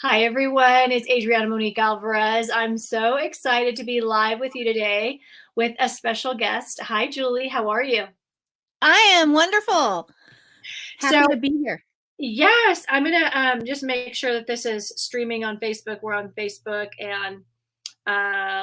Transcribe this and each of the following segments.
Hi, everyone. It's Adriana Monique Alvarez. I'm so excited to be live with you today with a special guest. Hi, Julie. How are you? I am wonderful. So, Happy to be here. yes, I'm going to just make sure that this is streaming on Facebook. We're on Facebook and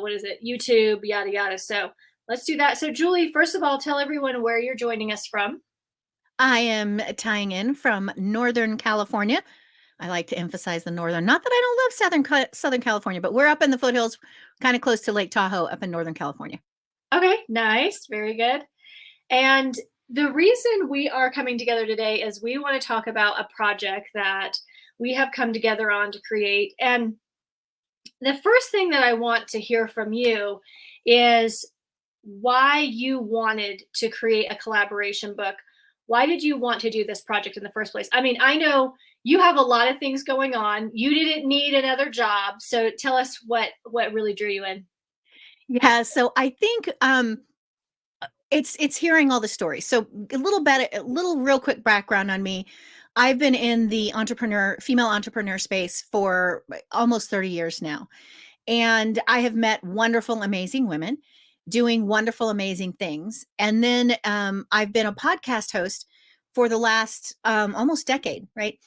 what is it? YouTube, yada, yada. So, let's do that. So, Julie, first of all, tell everyone where you're joining us from. I am tying in from Northern California. I like to emphasize the northern. Not that I don't love Southern California, but we're up in the foothills, kind of close to Lake Tahoe, up in Northern California. Okay, nice. Very good. And the reason we are coming together today is we want to talk about a project that we have come together on to create. And the first thing that I want to hear from you is why you wanted to create a collaboration book. Why did you want to do this project in the first place? I mean, I know you have a lot of things going on. You didn't need another job. So tell us what really drew you in. Yeah, so I think it's hearing all the stories. So a little real quick background on me. I've been in the female entrepreneur space for almost 30 years now. And I have met wonderful, amazing women doing wonderful, amazing things. And then I've been a podcast host for the last almost decade, right?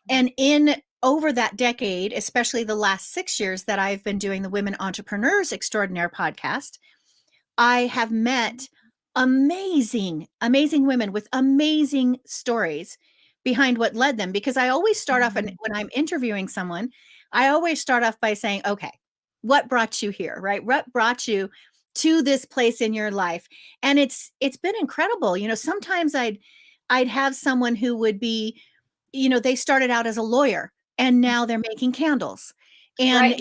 And in over that decade, especially the last 6 years that I've been doing the Women Entrepreneurs Extraordinaire podcast, I have met amazing, amazing women with amazing stories behind what led them. Because I always start off, and when I'm interviewing someone, I always start off by saying, okay, what brought you here, right? What brought you to this place in your life? And it's been incredible. Sometimes I'd have someone who would be, they started out as a lawyer and now they're making candles. And,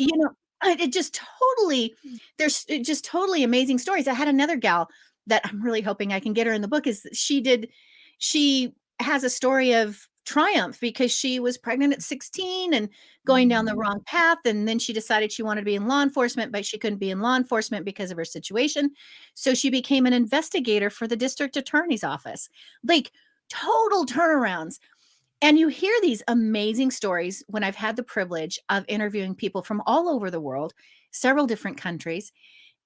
Right. it just totally, there's just totally amazing stories. I had another gal that I'm really hoping I can get her in the book. She has a story of triumph because she was pregnant at 16 and going down the wrong path. And then she decided she wanted to be in law enforcement, but she couldn't be in law enforcement because of her situation. So she became an investigator for the district attorney's office. Like total turnarounds. And you hear these amazing stories when I've had the privilege of interviewing people from all over the world, several different countries.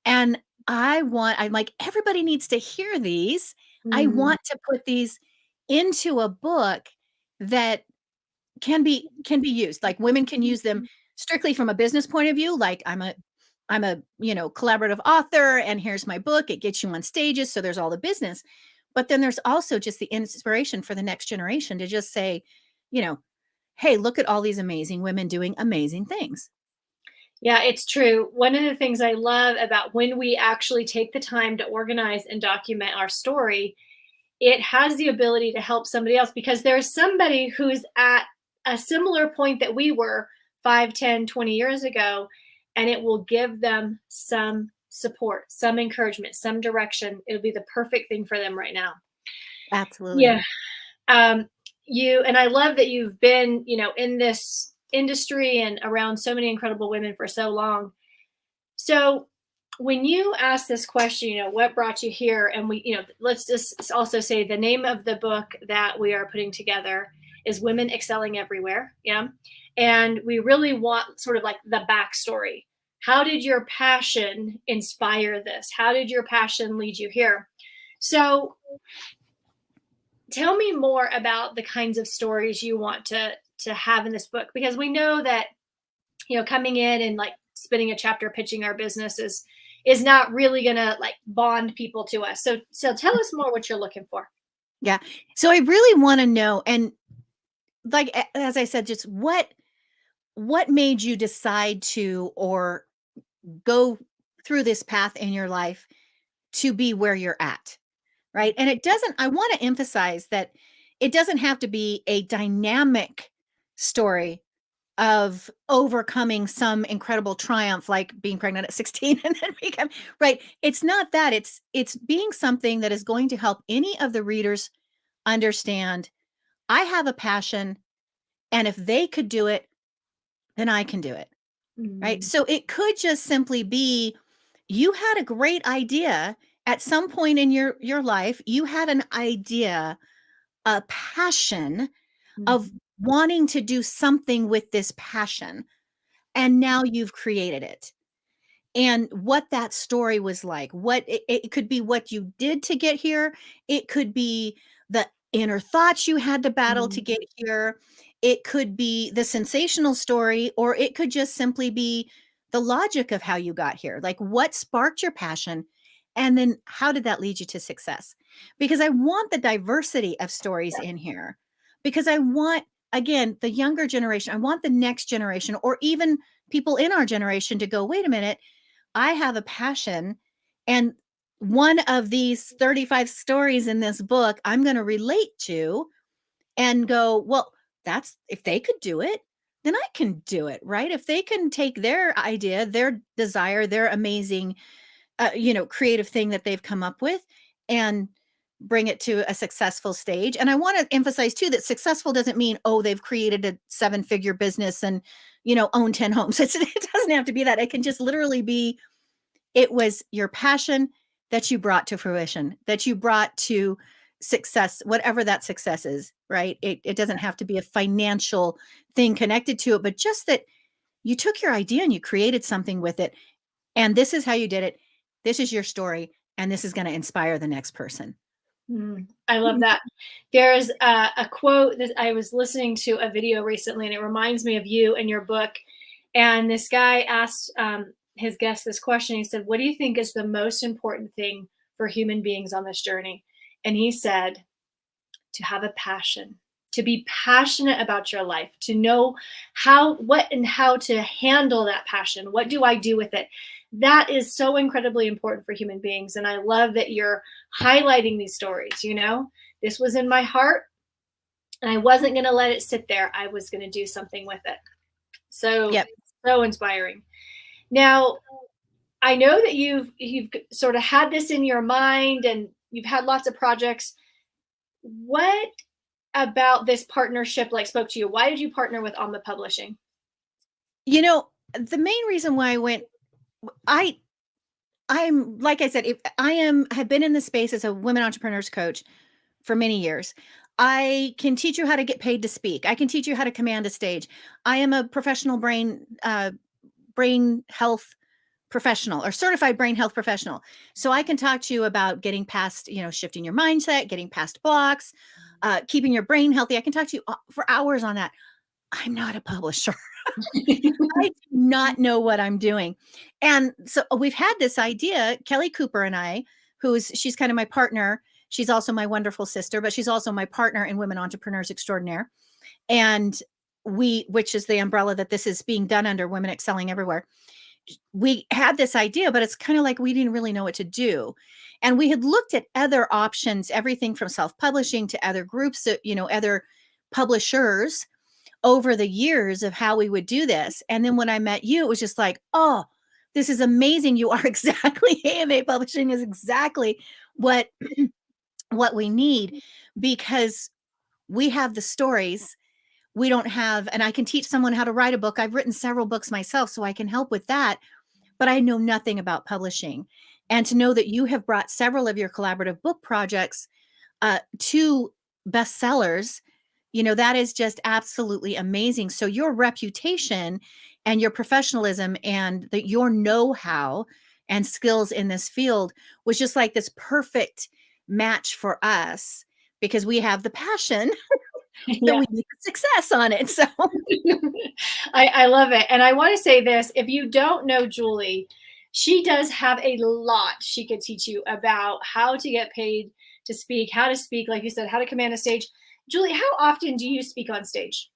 And I'm like, everybody needs to hear these. I Mm, want to put these into a book that can be used. Like women can use them strictly from a business point of view. Like I'm a collaborative author and here's my book. It gets you on stages. So there's all the business. But then there's also just the inspiration for the next generation to just say, you know, hey, look at all these amazing women doing amazing things. yeah, it's true. One of the things I love about when we actually take the time to organize and document our story, it has the ability to help somebody else because there's somebody who's at a similar point that we were 5, 10, 20 years ago, and it will give them some support, some encouragement, some direction. It'll be the perfect thing for them right now. Absolutely. Yeah. Um, you and I love that you've been, in this industry and around so many incredible women for so long. So when you ask this question, what brought you here? And let's just also say the name of the book that we are putting together is Women Excelling Everywhere. Yeah. And we really want sort of like the backstory. How did your passion inspire this? How did your passion lead you here? So tell me more about the kinds of stories you want to have in this book, because we know that coming in and like spending a chapter pitching our business is not really gonna like bond people to us. So tell us more what you're looking for. Yeah. So I really want to know, and like as I said, just what made you decide to or go through this path in your life to be where you're at, right? And I want to emphasize that it doesn't have to be a dynamic story of overcoming some incredible triumph like being pregnant at 16 and then become right. It's not that. It's being something that is going to help any of the readers understand I have a passion, and if they could do it, then I can do it. Right? Mm, So it could just simply be you had a great idea at some point in your life, you had an idea, a passion of mhm. wanting to do something with this passion, and now you've created it. And what that story was like, what it could be what you did to get here. It could be the inner thoughts you had to battle to Mhm. get here. It could be the sensational story, or it could just simply be the logic of how you got here. Like, what sparked your passion? And then how did that lead you to success? Because I want the diversity of stories in here, because I want, again, the younger generation, I want the next generation, or even people in our generation to go, wait a minute, I have a passion, and one of these 35 stories in this book I'm going to relate to and go, well, that's, if they could do it, then I can do it, right? If they can take their idea, their desire, their amazing, creative thing that they've come up with, and bring it to a successful stage. And I want to emphasize too that successful doesn't mean, oh, they've created a 7-figure business and, own 10 homes. It doesn't have to be that. It can just literally be, it was your passion that you brought to fruition, that you brought to success, whatever that success is, right? It doesn't have to be a financial thing connected to it, but just that you took your idea and you created something with it. And this is how you did it. This is your story. And this is going to inspire the next person. I love that. There's a quote that I was listening to a video recently, and it reminds me of you and your book. And this guy asked his guest this question. He said, "What do you think is the most important thing for human beings on this journey?" And he said, "To have a passion, to be passionate about your life, to know what and how to handle that passion. What do I do with it?" That is so incredibly important for human beings. And I love that you're highlighting these stories. This was in my heart, and I wasn't going to let it sit there. I was going to do something with it. So, Yep. so inspiring. Now, I know that you've sort of had this in your mind, and you've had lots of projects. What about this partnership spoke to you? Why did you partner with Alma Publishing? The main reason why I I'm like I said, if have been in the space as a women entrepreneurs coach for many years. I can teach you how to get paid to speak. I can teach you how to command a stage. I am a professional brain health professional, or certified brain health professional. So I can talk to you about getting past, shifting your mindset, getting past blocks, keeping your brain healthy. I can talk to you for hours on that. I'm not a publisher. I do not know what I'm doing. And so we've had this idea, Kelly Cooper and I, she's kind of my partner. She's also my wonderful sister, but she's also my partner in Women Entrepreneurs Extraordinaire. And which is the umbrella that this is being done under, Women Excelling Everywhere. We had this idea, but it's kind of like we didn't really know what to do. And we had looked at other options, everything from self-publishing to other groups, other publishers over the years of how we would do this. And then when I met you, it was just like, oh, this is amazing. You are exactly, AMA Publishing is exactly what what we need, because we have the stories. We don't have, and I can teach someone how to write a book. I've written several books myself, so I can help with that, but I know nothing about publishing. And to know that you have brought several of your collaborative book projects to bestsellers, that is just absolutely amazing. So your reputation and your professionalism and your know-how and skills in this field was just like this perfect match for us, because we have the passion, but Yeah. we need success on it. So I love it. And I want to say this, if you don't know Julie, she does have a lot she could teach you about how to get paid to speak, how to speak, like you said, how to command a stage. Julie, how often do you speak on stage?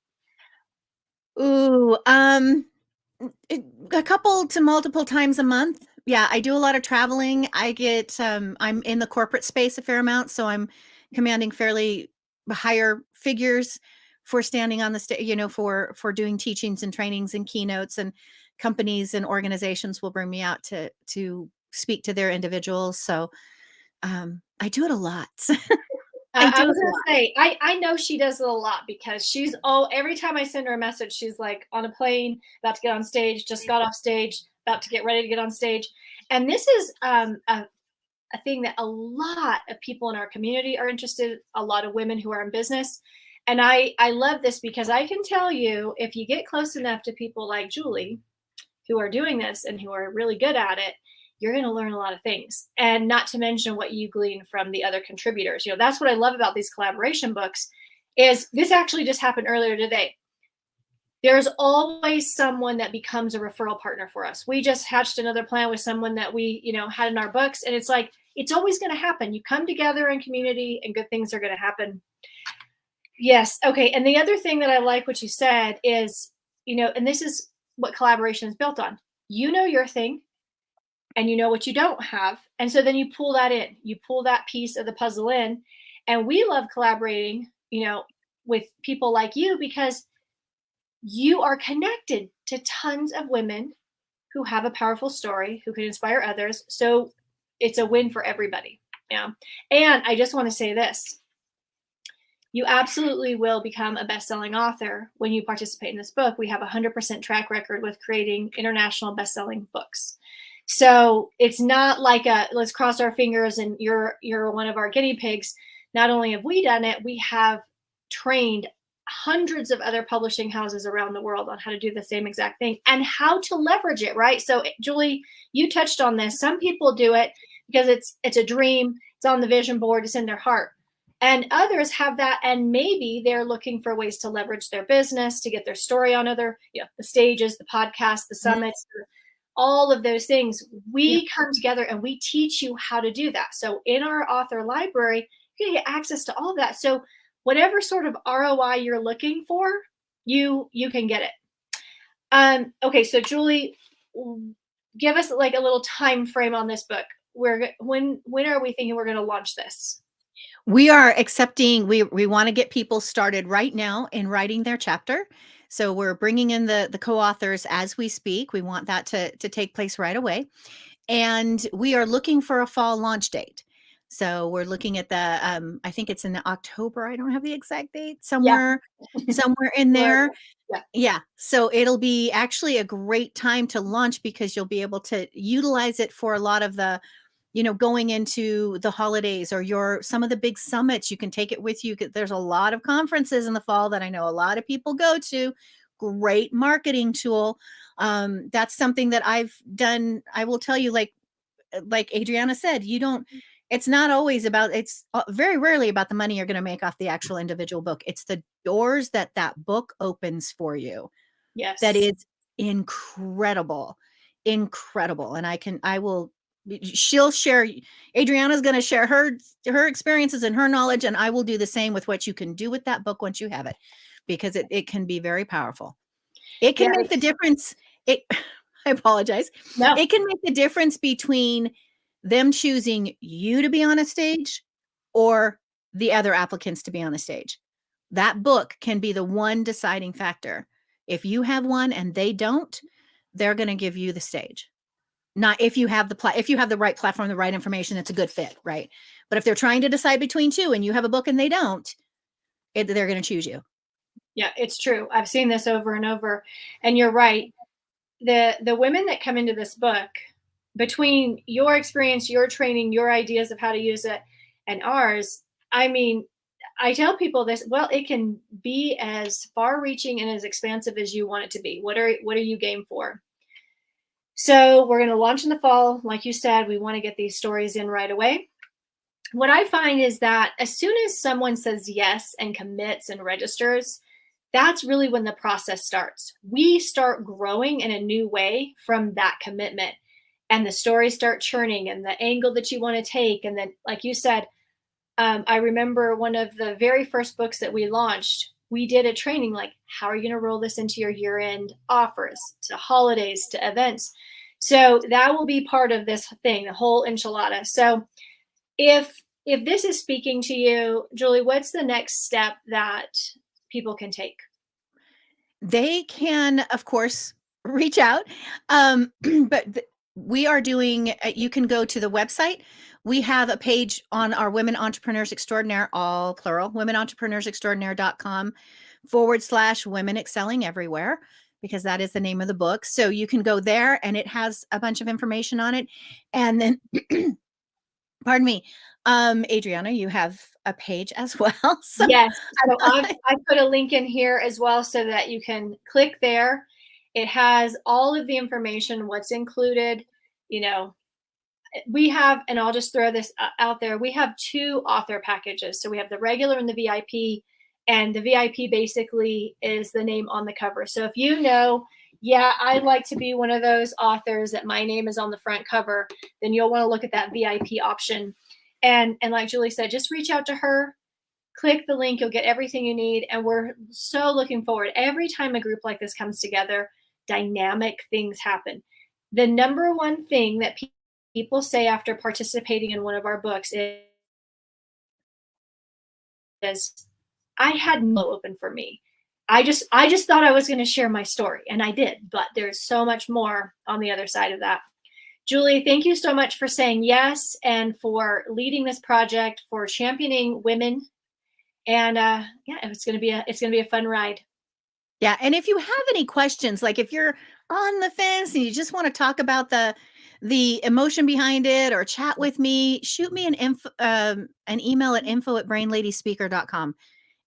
ooh, a couple to multiple times a month. Yeah, I do a lot of traveling. I'm in the corporate space a fair amount, so I'm commanding fairly higher figures for standing on the stage, for doing teachings and trainings and keynotes, and companies and organizations will bring me out to speak to their individuals. So I do it a lot. I I do it was a gonna lot. say, I know she does it a lot, because every time I send her a message, she's like on a plane, about to get on stage, just got off stage, about to get ready to get on stage. And this is a thing that a lot of people in our community are interested, a lot of women who are in business. And I love this because I can tell you, if you get close enough to people like Julie who are doing this and who are really good at it, you're going to learn a lot of things. And not to mention what you glean from the other contributors. You know, that's what I love about these collaboration books. Is this actually just happened earlier today? There's always someone that becomes a referral partner for us. We just hatched another plan with someone that we, you know, had in our books, and it's like, it's always going to happen. You come together in community and good things are going to happen. Yes. Okay. And the other thing that I like what you said is, you know, and this is what collaboration is built on. You know your thing and you know what you don't have. And so then you pull that in, you pull that piece of the puzzle in. And we love collaborating, you know, with people like you because you are connected to tons of women who have a powerful story, who can inspire others. So it's a win for everybody. Yeah. And I just want to say this. You absolutely will become a best-selling author when you participate in this book. We have a 100% track record with creating international best-selling books. So it's not like a let's cross our fingers and you're one of our guinea pigs. Not only have we done it, we have trained hundreds of other publishing houses around the world on how to do the same exact thing and how to leverage it, right? So Julie, you touched on this. Some people do it because it's a dream, it's on the vision board, it's in their heart. And others have that, and maybe they're looking for ways to leverage their business, to get their story on other, you know, the stages, the podcasts, the summits, all of those things. We come together and we teach you how to do that. So in our author library, you can get access to all of that. So whatever sort of ROI you're looking for, you can get it. Okay, so Julie, give us like a little time frame on this book. When are we thinking we're going to launch this? We are accepting, we want to get people started right now in writing their chapter. So we're bringing in the co-authors as we speak. We want that to take place right away. And we are looking for a fall launch date. So we're looking at the, I think it's in October. I don't have the exact date, somewhere in there. Yeah. So it'll be actually a great time to launch because you'll be able to utilize it for a lot of the, you know, going into the holidays or some of the big summits. You can take it with you. There's a lot of conferences in the fall that I know a lot of people go to. Great marketing tool. That's something that I've done. I will tell you, like Adriana said, it's not always about, it's very rarely about the money you're going to make off the actual individual book. It's the doors that book opens for you. Yes. That is incredible. And she'll share, Adriana's going to share her experiences and her knowledge, and I will do the same with what you can do with that book once you have it, because it can be very powerful. It can make the difference. I apologize. No. It can make the difference between them choosing you to be on a stage or the other applicants to be on the stage. That book can be the one deciding factor. If you have one and they don't, they're going to give you the stage. Not if you have the right platform, the right information, it's a good fit, right? But if they're trying to decide between two and you have a book and they don't, they're going to choose you. Yeah, it's true. I've seen this over and over. And you're right. The women that come into this book, between your experience, your training, your ideas of how to use it, and ours, I mean, I tell people this, well, it can be as far reaching and as expansive as you want it to be. What are you game for? So we're going to launch in the fall. Like you said, we want to get these stories in right away. What I find is that as soon as someone says yes and commits and registers, that's really when the process starts. We start growing in a new way from that commitment, and the stories start churning and the angle that you want to take. And then, like you said, I remember one of the very first books that we launched, we did a training like, how are you going to roll this into your year-end offers, to holidays, to events? So that will be part of this thing, the whole enchilada. So if this is speaking to you, Julie, what's the next step that people can take? They can, of course, reach out. But we are doing, you can go to the website. We have a page on our Women Entrepreneurs Extraordinaire, all plural, womenentrepreneursextraordinaire.com/women excelling everywhere, because that is the name of the book. So you can go there and it has a bunch of information on it. And then, Pardon me. Adriana, you have a page as well. So Yes. So I put a link in here as well so that you can click there. It has all of the information, what's included. You know, we have, and I'll just throw this out there, we have 2 author packages. So we have the regular and the VIP, and the VIP basically is the name on the cover. So if you know, yeah, I'd like to be one of those authors that my name is on the front cover, then you'll want to look at that VIP option. And like Julie said, just reach out to her, click the link, you'll get everything you need. And we're so looking forward. Every time a group like this comes together, dynamic things happen. The number one thing that people say after participating in one of our books is I had no open for me. I just thought I was going to share my story, and I did, but there's so much more on the other side of that. Julie, thank you so much for saying yes and for leading this project, for championing women. And yeah, it's going to be a fun ride. Yeah, and if you have any questions, like if you're on the fence and you just want to talk about the emotion behind it or chat with me, shoot me an email at info@brainladyspeaker.com,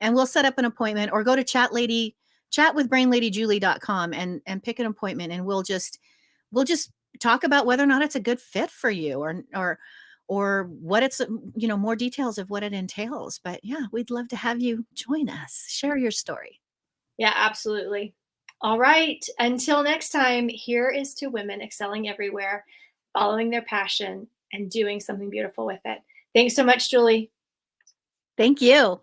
and we'll set up an appointment, or go to chatwithbrainladyjulie.com and pick an appointment, and we'll just talk about whether or not it's a good fit for you, or what it's, more details of what it entails. But yeah, we'd love to have you join us, share your story. Yeah, absolutely. All right. Until next time, here is to women excelling everywhere, following their passion, and doing something beautiful with it. Thanks so much, Julie. Thank you.